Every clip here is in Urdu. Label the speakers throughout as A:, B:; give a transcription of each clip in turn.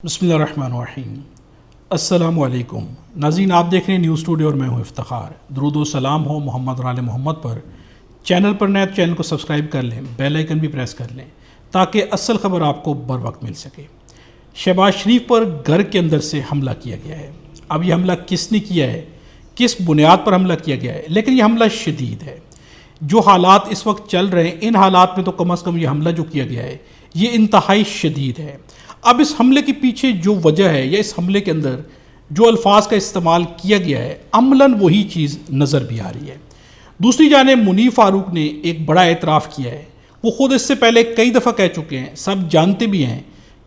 A: بسم اللہ الرحمن الرحیم۔ السلام علیکم ناظرین، آپ دیکھ رہے ہیں نیوز اسٹوڈیو اور میں ہوں افتخار۔ درود و سلام ہو محمد اور آل محمد پر۔ چینل پر نئے تو چینل کو سبسکرائب کر لیں، بیل آئیکن بھی پریس کر لیں تاکہ اصل خبر آپ کو بر وقت مل سکے۔ شہباز شریف پر گھر کے اندر سے حملہ کیا گیا ہے۔ اب یہ حملہ کس نے کیا ہے، کس بنیاد پر حملہ کیا گیا ہے، لیکن یہ حملہ شدید ہے۔ جو حالات اس وقت چل رہے ہیں، ان حالات میں تو کم از کم یہ حملہ جو کیا گیا ہے یہ انتہائی شدید ہے۔ اب اس حملے کے پیچھے جو وجہ ہے یا اس حملے کے اندر جو الفاظ کا استعمال کیا گیا ہے، عملاً وہی چیز نظر بھی آ رہی ہے۔ دوسری جانب منیر فاروق نے ایک بڑا اعتراف کیا ہے۔ وہ خود اس سے پہلے کئی دفعہ کہہ چکے ہیں، سب جانتے بھی ہیں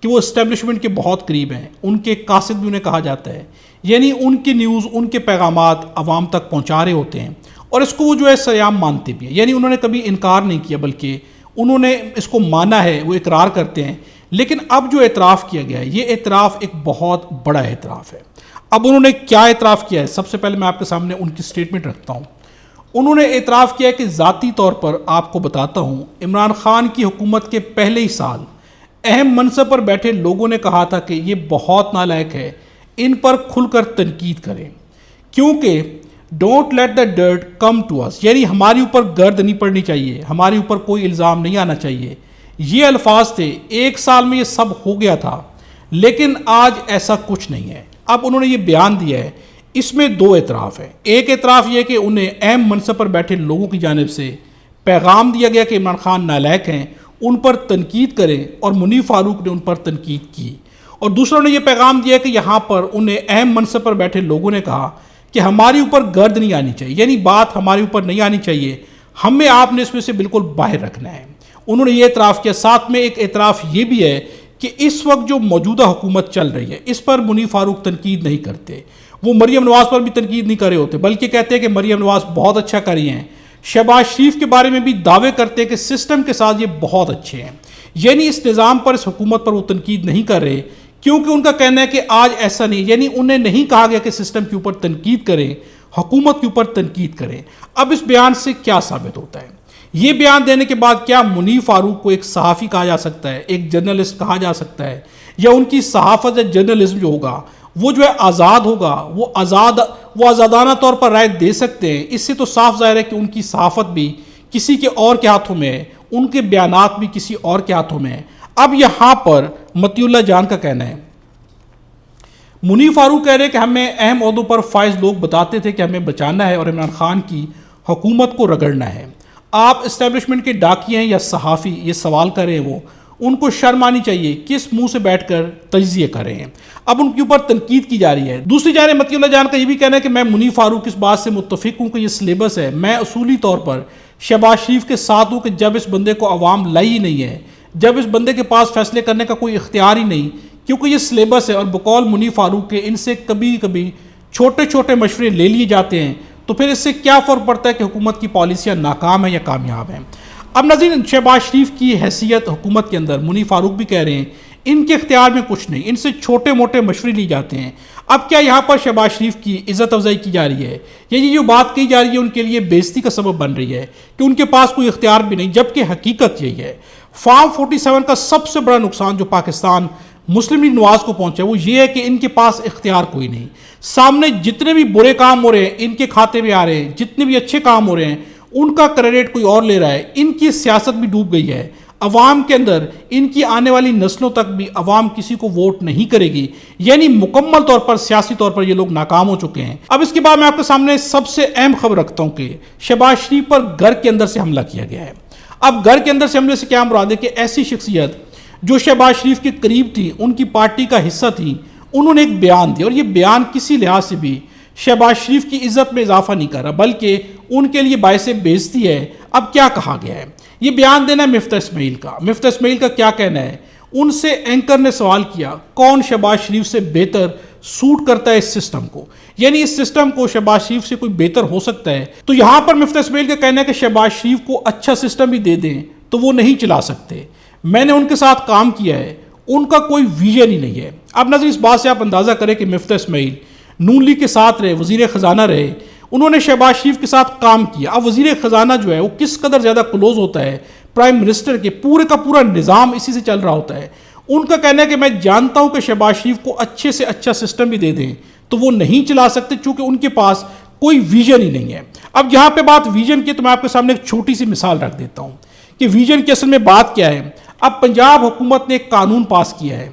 A: کہ وہ اسٹیبلشمنٹ کے بہت قریب ہیں، ان کے قاصد بھی انہیں کہا جاتا ہے، یعنی ان کی نیوز، ان کے پیغامات عوام تک پہنچا رہے ہوتے ہیں، اور اس کو وہ جو ہے سیام مانتے بھی ہیں۔ یعنی انہوں نے کبھی انکار نہیں کیا، بلکہ انہوں نے اس کو مانا ہے، وہ اقرار کرتے ہیں۔ لیکن اب جو اعتراف کیا گیا ہے، یہ اعتراف ایک بہت بڑا اعتراف ہے۔ اب انہوں نے کیا اعتراف کیا ہے، سب سے پہلے میں آپ کے سامنے ان کی سٹیٹمنٹ رکھتا ہوں۔ انہوں نے اعتراف کیا ہے کہ ذاتی طور پر آپ کو بتاتا ہوں، عمران خان کی حکومت کے پہلے ہی سال اہم منصب پر بیٹھے لوگوں نے کہا تھا کہ یہ بہت نالائق ہے، ان پر کھل کر تنقید کریں، کیونکہ don't let the dirt come to us, یعنی ہمارے اوپر گرد نہیں پڑنی چاہیے، ہمارے اوپر کوئی الزام نہیں آنا چاہیے۔ یہ الفاظ تھے۔ ایک سال میں یہ سب ہو گیا تھا، لیکن آج ایسا کچھ نہیں ہے۔ اب انہوں نے یہ بیان دیا ہے، اس میں دو اعتراف ہیں۔ ایک اعتراف یہ کہ انہیں اہم منصب پر بیٹھے لوگوں کی جانب سے پیغام دیا گیا کہ عمران خان نالائق ہیں، ان پر تنقید کریں، اور منیر فاروق نے ان پر تنقید کی۔ اور دوسرا انہوں نے یہ پیغام دیا کہ یہاں پر انہیں اہم منصب پر بیٹھے لوگوں نے کہا کہ ہمارے اوپر گرد نہیں آنی چاہیے، یعنی بات ہمارے اوپر نہیں آنی چاہیے، ہمیں آپ نے اس میں سے بالکل باہر رکھنا ہے۔ انہوں نے یہ اعتراف کیا۔ ساتھ میں ایک اعتراف یہ بھی ہے کہ اس وقت جو موجودہ حکومت چل رہی ہے، اس پر منیر فاروق تنقید نہیں کرتے۔ وہ مریم نواز پر بھی تنقید نہیں کر رہے ہوتے، بلکہ کہتے ہیں کہ مریم نواز بہت اچھا کر رہی ہیں۔ شہباز شریف کے بارے میں بھی دعوے کرتے ہیں کہ سسٹم کے ساتھ یہ بہت اچھے ہیں، یعنی اس نظام پر، اس حکومت پر وہ تنقید نہیں کر رہے، کیونکہ ان کا کہنا ہے کہ آج ایسا نہیں، یعنی انہیں نہیں کہا گیا کہ سسٹم کے اوپر تنقید کریں، حکومت کے اوپر تنقید کریں۔ اب اس بیان سے کیا ثابت ہوتا ہے؟ یہ بیان دینے کے بعد کیا منیر فاروق کو ایک صحافی کہا جا سکتا ہے، ایک جرنلسٹ کہا جا سکتا ہے، یا ان کی صحافت یا جرنلزم جو ہوگا وہ جو ہے آزاد ہوگا، وہ آزادانہ طور پر رائے دے سکتے ہیں؟ اس سے تو صاف ظاہر ہے کہ ان کی صحافت بھی کسی کے اور کے ہاتھوں میں ہے، ان کے بیانات بھی کسی اور کے ہاتھوں میں ہے۔ اب یہاں پر مطیع اللہ جان کا کہنا ہے، منیر فاروق کہہ رہے کہ ہمیں اہم عہدوں پر فائز لوگ بتاتے تھے کہ ہمیں بچانا ہے اور عمران خان کی حکومت کو رگڑنا ہے۔ آپ اسٹیبلشمنٹ کے ڈاکی ہیں یا صحافی، یہ سوال کر رہے ہیں وہ، ان کو شرم آنی چاہیے، کس منہ سے بیٹھ کر تجزیے کر رہے ہیں۔ اب ان کے اوپر تنقید کی جا رہی ہے۔ دوسری جانب مطیع اللہ جان کا یہ بھی کہنا ہے کہ میں منیر فاروق اس بات سے متفق ہوں کہ یہ سلیبس ہے، میں اصولی طور پر شہباز شریف کے ساتھ ہوں کہ جب اس بندے کو عوام لائی ہی نہیں ہے، جب اس بندے کے پاس فیصلے کرنے کا کوئی اختیار ہی نہیں، کیونکہ یہ سلیبس ہے، اور بقول منیر فاروق کے ان سے کبھی کبھی چھوٹے چھوٹے مشورے لے لیے جاتے ہیں، تو پھر اس سے کیا فرق پڑتا ہے کہ حکومت کی پالیسیاں ناکام ہیں یا کامیاب ہیں؟ اب ناظرین، شہباز شریف کی حیثیت حکومت کے اندر منیر فاروق بھی کہہ رہے ہیں ان کے اختیار میں کچھ نہیں، ان سے چھوٹے موٹے مشورے لی جاتے ہیں۔ اب کیا یہاں پر شہباز شریف کی عزت افزائی کی جا رہی ہے، یا یہ جو بات کی جا رہی ہے ان کے لیے بےعزتی کا سبب بن رہی ہے کہ ان کے پاس کوئی اختیار بھی نہیں؟ جبکہ حقیقت یہی ہے۔ فارم 47 کا سب سے بڑا نقصان جو پاکستان مسلم لیگ نواز کو پہنچا وہ یہ ہے کہ ان کے پاس اختیار کوئی نہیں۔ سامنے جتنے بھی برے کام ہو رہے ہیں ان کے کھاتے میں آ رہے ہیں، جتنے بھی اچھے کام ہو رہے ہیں ان کا کریڈٹ کوئی اور لے رہا ہے۔ ان کی سیاست بھی ڈوب گئی ہے، عوام کے اندر ان کی آنے والی نسلوں تک بھی عوام کسی کو ووٹ نہیں کرے گی، یعنی مکمل طور پر سیاسی طور پر یہ لوگ ناکام ہو چکے ہیں۔ اب اس کے بعد میں آپ کے سامنے سب سے اہم خبر رکھتا ہوں کہ شہباز شریف پر گھر کے اندر سے حملہ کیا گیا ہے۔ اب گھر کے اندر سے حملے سے کیا مراد ہے کہ ایسی شخصیت جو شہباز شریف کے قریب تھی، ان کی پارٹی کا حصہ تھی، انہوں نے ایک بیان دیا، اور یہ بیان کسی لحاظ سے بھی شہباز شریف کی عزت میں اضافہ نہیں کر رہا، بلکہ ان کے لیے باعث بےعزتی ہے۔ اب کیا کہا گیا ہے؟ یہ بیان دینا ہے مفتاح اسماعیل کا۔ مفتاح اسماعیل کا کیا کہنا ہے؟ ان سے اینکر نے سوال کیا کون شہباز شریف سے بہتر سوٹ کرتا ہے اس سسٹم کو، یعنی اس سسٹم کو شہباز شریف سے کوئی بہتر ہو سکتا ہے؟ تو یہاں پر مفتاح اسماعیل کا کہنا ہے کہ شہباز شریف کو اچھا سسٹم بھی دے دیں تو وہ نہیں چلا سکتے، میں نے ان کے ساتھ کام کیا ہے، ان کا کوئی ویژن ہی نہیں ہے۔ اب نظر اس بات سے آپ اندازہ کریں کہ مفتاح اسماعیل نون لیگ کے ساتھ رہے، وزیر خزانہ رہے، انہوں نے شہباز شریف کے ساتھ کام کیا۔ اب وزیر خزانہ جو ہے وہ کس قدر زیادہ کلوز ہوتا ہے پرائم منسٹر کے، پورے کا پورا نظام اسی سے چل رہا ہوتا ہے، ان کا کہنا ہے کہ میں جانتا ہوں کہ شہباز شریف کو اچھے سے اچھا سسٹم بھی دے دیں تو وہ نہیں چلا سکتے چونکہ ان کے پاس کوئی ویژن ہی نہیں ہے۔ اب یہاں پہ بات ویژن کی تو میں آپ کے سامنے ایک چھوٹی سی مثال رکھ دیتا ہوں کہ ویژن کی اصل میں بات کیا ہے۔ اب پنجاب حکومت نے ایک قانون پاس کیا ہے۔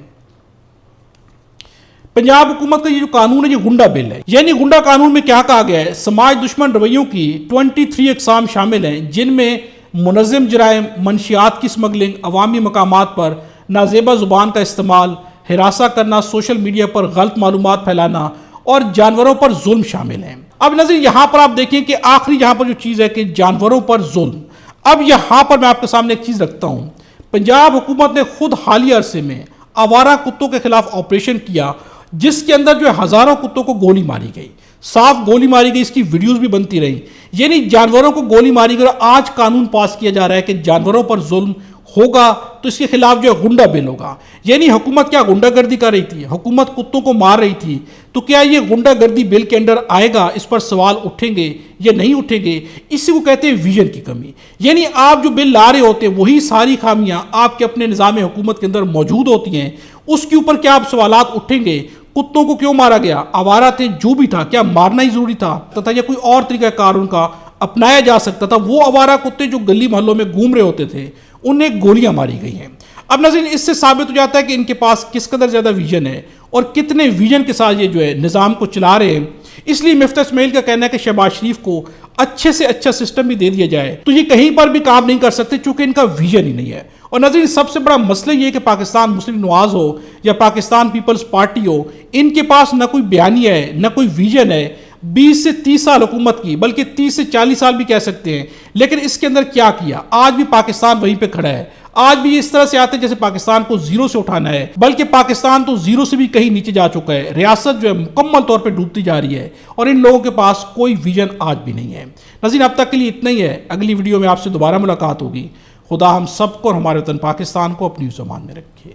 A: پنجاب حکومت کا یہ جو قانون ہے یہ گنڈا بل ہے، یعنی گنڈا قانون میں کیا کہا گیا ہے، سماج دشمن رویوں کی 23 اقسام شامل ہیں جن میں منظم جرائم، منشیات کی سمگلنگ، عوامی مقامات پر نازیبا زبان کا استعمال، ہراساں کرنا، سوشل میڈیا پر غلط معلومات پھیلانا اور جانوروں پر ظلم شامل ہیں۔ اب ناظرین یہاں پر آپ دیکھیں کہ آخری یہاں پر جو چیز ہے کہ جانوروں پر ظلم، اب یہاں پر میں آپ کے سامنے ایک چیز رکھتا ہوں، پنجاب حکومت نے خود حالیہ عرصے میں آوارہ کتوں کے خلاف آپریشن کیا جس کے اندر جو ہے ہزاروں کتوں کو گولی ماری گئی، صاف گولی ماری گئی، اس کی ویڈیوز بھی بنتی رہی، یعنی جانوروں کو گولی ماری گئی۔ آج قانون پاس کیا جا رہا ہے کہ جانوروں پر ظلم ہوگا تو اس کے خلاف جو ہے غنڈہ بل ہوگا، یعنی حکومت کیا غنڈہ گردی کر رہی تھی، حکومت کتوں کو مار رہی تھی، تو کیا یہ غنڈہ گردی بل کے اندر آئے گا؟ اس پر سوال اٹھیں گے یا نہیں اٹھیں گے؟ اسی کو کہتے ہیں ویژن کی کمی، یعنی آپ جو بل لا رہے ہوتے ہیں وہی ساری خامیاں آپ کے اپنے نظام حکومت کے اندر موجود ہوتی ہیں، اس کے اوپر کیا آپ سوالات اٹھیں گے؟ کتوں کو کیوں مارا گیا؟ آوارہ تھے، جو بھی تھا، کیا مارنا ہی ضروری تھا یا کوئی اور طریقہ کار ان کا اپنایا جا سکتا تھا؟ وہ آوارہ کتے جو گلی محلوں میں گھوم رہے ہوتے تھے انہیں گولیاں ماری گئی ہیں۔ اب ناظرین اس سے ثابت ہو جاتا ہے کہ ان کے پاس کس قدر زیادہ ویژن ہے اور کتنے ویژن کے ساتھ یہ جو ہے نظام کو چلا رہے ہیں۔ اس لیے مفتاح اسماعیل کا کہنا ہے کہ شہباز شریف کو اچھے سے اچھا سسٹم بھی دے دیا جائے تو یہ کہیں پر بھی کام نہیں کر سکتے چونکہ ان کا ویژن ہی نہیں ہے۔ اور ناظرین سب سے بڑا مسئلہ یہ ہے کہ پاکستان مسلم نواز ہو یا پاکستان پیپلز پارٹی ہو، ان کے پاس نہ کوئی بیانیہ ہے نہ کوئی ویژن ہے۔ 20 سے 30 سال حکومت کی، بلکہ 30 سے 40 سال بھی کہہ سکتے ہیں، لیکن اس کے اندر کیا کیا؟ آج بھی پاکستان وہیں پہ کھڑا ہے۔ آج بھی اس طرح سے آتے ہیں جیسے پاکستان کو زیرو سے اٹھانا ہے، بلکہ پاکستان تو زیرو سے بھی کہیں نیچے جا چکا ہے۔ ریاست جو ہے مکمل طور پہ ڈوبتی جا رہی ہے اور ان لوگوں کے پاس کوئی ویژن آج بھی نہیں ہے۔ ناظرین اب تک کے لیے اتنا ہی ہے، اگلی ویڈیو میں آپ سے دوبارہ ملاقات ہوگی۔ خدا ہم سب کو اور ہمارے وطن پاکستان کو اپنی زبان میں رکھے۔